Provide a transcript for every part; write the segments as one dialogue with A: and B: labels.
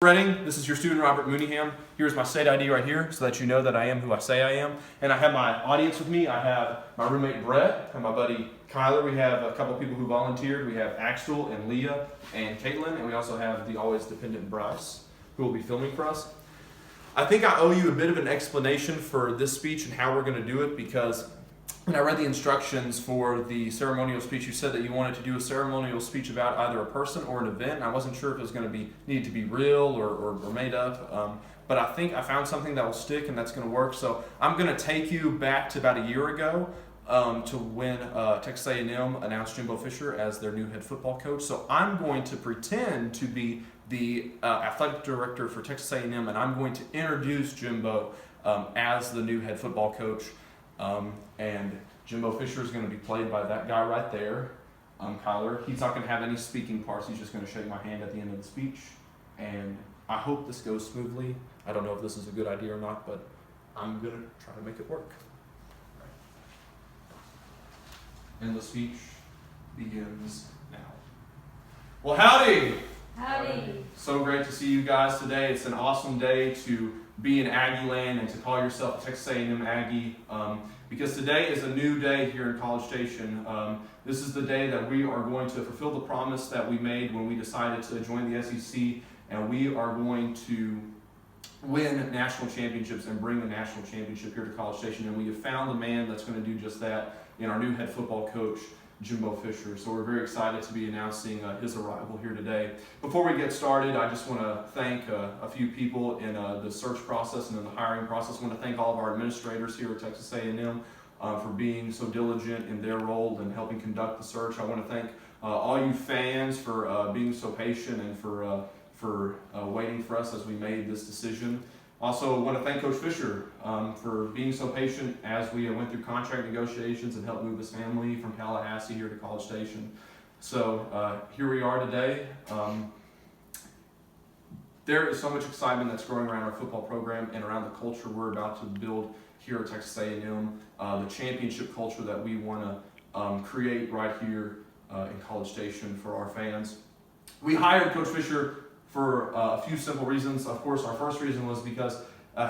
A: Reading, this is your student Robert Mooneyham. Here's my state ID right here so that you know that I am who I say I am. And I have my audience with me. I have my roommate Brett and my buddy Kyler. We have a couple people who volunteered. We have Axel and Leah and Caitlin. And we also have the always dependent Bryce who will be filming for us. I think I owe you a bit of an explanation for this speech and how we're going to do it, because when I read the instructions for the ceremonial speech, you said that you wanted to do a ceremonial speech about either a person or an event. And I wasn't sure if it was going to be needed to be real or made up. But I think I found something that will stick and that's going to work. So I'm going to take you back to about a year ago to when Texas A&M announced Jimbo Fisher as their new head football coach. So I'm going to pretend to be the athletic director for Texas A&M, and I'm going to introduce Jimbo as the new head football coach. And Jimbo Fisher is going to be played by that guy right there, Kyler. He's not going to have any speaking parts. He's just going to shake my hand at the end of the speech. And I hope this goes smoothly. I don't know if this is a good idea or not, but I'm going to try to make it work. And the speech begins now. Well, howdy!
B: Howdy!
A: So great to see you guys today. It's an awesome day to be in Aggie land and to call yourself a Texas A&M Aggie, because today is a new day here in College Station. This is the day that we are going to fulfill the promise that we made when we decided to join the SEC, and we are going to win national championships and bring the national championship here to College Station. And we have found the man that's going to do just that in our new head football coach, Jimbo Fisher. So we're very excited to be announcing his arrival here today. Before we get started, I just want to thank a few people in the search process and in the hiring process. I want to thank all of our administrators here at Texas A&M for being so diligent in their role and helping conduct the search. I want to thank all you fans for being so patient and for waiting for us as we made this decision. Also, want to thank Coach Fisher for being so patient as we went through contract negotiations and helped move his family from Tallahassee here to College Station. So here we are today. There is so much excitement that's growing around our football program and around the culture we're about to build here at Texas A&M, the championship culture that we want to create right here in College Station for our fans. We hired Coach Fisher for a few simple reasons. Of course, our first reason was because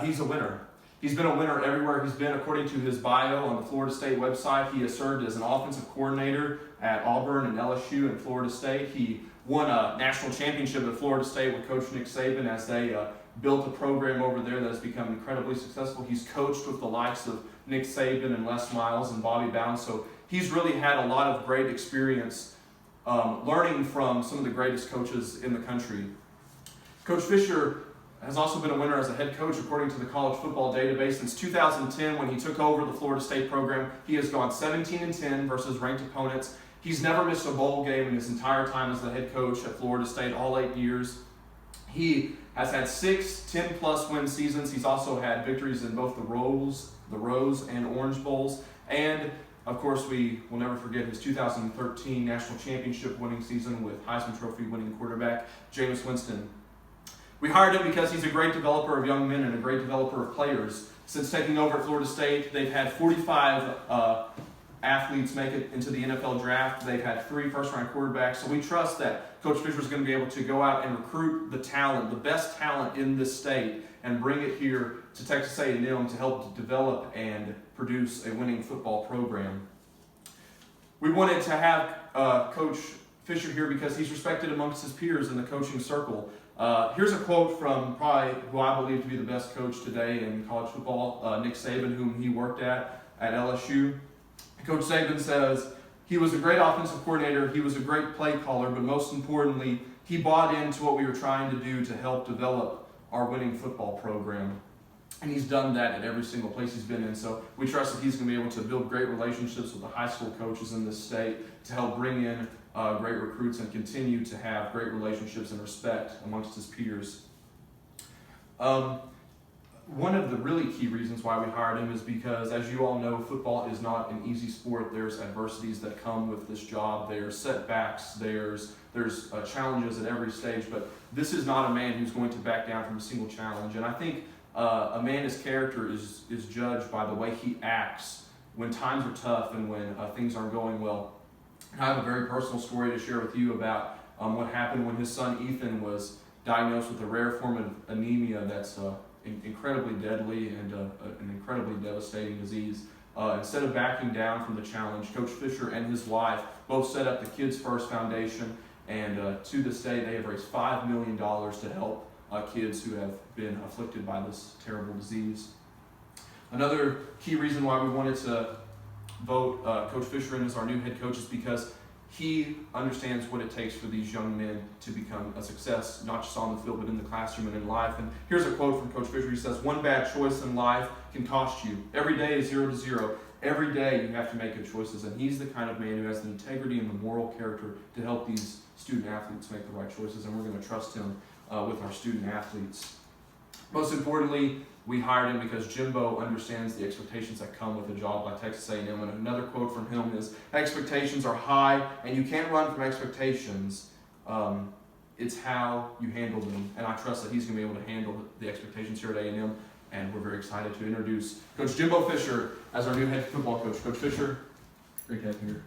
A: he's a winner. He's been a winner everywhere he's been. According to his bio on the Florida State website, he has served as an offensive coordinator at Auburn and LSU and Florida State. He won a national championship at Florida State with Coach Nick Saban as they built a program over there that has become incredibly successful. He's coached with the likes of Nick Saban and Les Miles and Bobby Bowden. So he's really had a lot of great experience learning from some of the greatest coaches in the country. Coach Fisher has also been a winner as a head coach according to the College Football Database. Since 2010, when he took over the Florida State program, he has gone 17-10 versus ranked opponents. He's never missed a bowl game in his entire time as the head coach at Florida State, all 8 years. He has had 6 10-plus win seasons. He's also had victories in both the Rose and Orange Bowls. And, of course, we will never forget his 2013 national championship winning season with Heisman Trophy winning quarterback Jameis Winston. We hired him because he's a great developer of young men and a great developer of players. Since taking over at Florida State, they've had 45 athletes make it into the NFL draft. They've had 3 first-round quarterbacks. So we trust that Coach Fisher is going to be able to go out and recruit the talent, the best talent in this state, and bring it here to Texas A&M to help develop and produce a winning football program. We wanted to have Coach Fisher here because he's respected amongst his peers in the coaching circle. Here's a quote from probably who I believe to be the best coach today in college football, Nick Saban, whom he worked at LSU. Coach Saban says, "He was a great offensive coordinator, he was a great play caller, but most importantly, he bought into what we were trying to do to help develop our winning football program." And he's done that at every single place he's been in. So we trust that he's going to be able to build great relationships with the high school coaches in this state to help bring in great recruits and continue to have great relationships and respect amongst his peers. One of the really key reasons why we hired him is because, as you all know, football is not an easy sport. There's adversities that come with this job. There's setbacks. There's challenges at every stage. But this is not a man who's going to back down from a single challenge. And I think a man's character is judged by the way he acts when times are tough and when things aren't going well. I have a very personal story to share with you about what happened when his son Ethan was diagnosed with a rare form of anemia that's incredibly deadly and an incredibly devastating disease. Instead of backing down from the challenge, Coach Fisher and his wife both set up the Kids First Foundation, and to this day they have raised $5 million to help kids who have been afflicted by this terrible disease. Another key reason why we wanted to vote Coach Fisher in as our new head coach is because he understands what it takes for these young men to become a success, not just on the field, but in the classroom and in life. And here's a quote from Coach Fisher. He says, "One bad choice in life can cost you. Every day is 0 to 0. Every day you have to make good choices." And he's the kind of man who has the integrity and the moral character to help these student athletes make the right choices. And we're going to trust him with our student athletes. Most importantly, we hired him because Jimbo understands the expectations that come with a job like Texas A&M. And another quote from him is, "Expectations are high, and you can't run from expectations. It's how you handle them." And I trust that he's going to be able to handle the expectations here at A&M. And we're very excited to introduce Coach Jimbo Fisher as our new head football coach. Coach Fisher, great to have you here.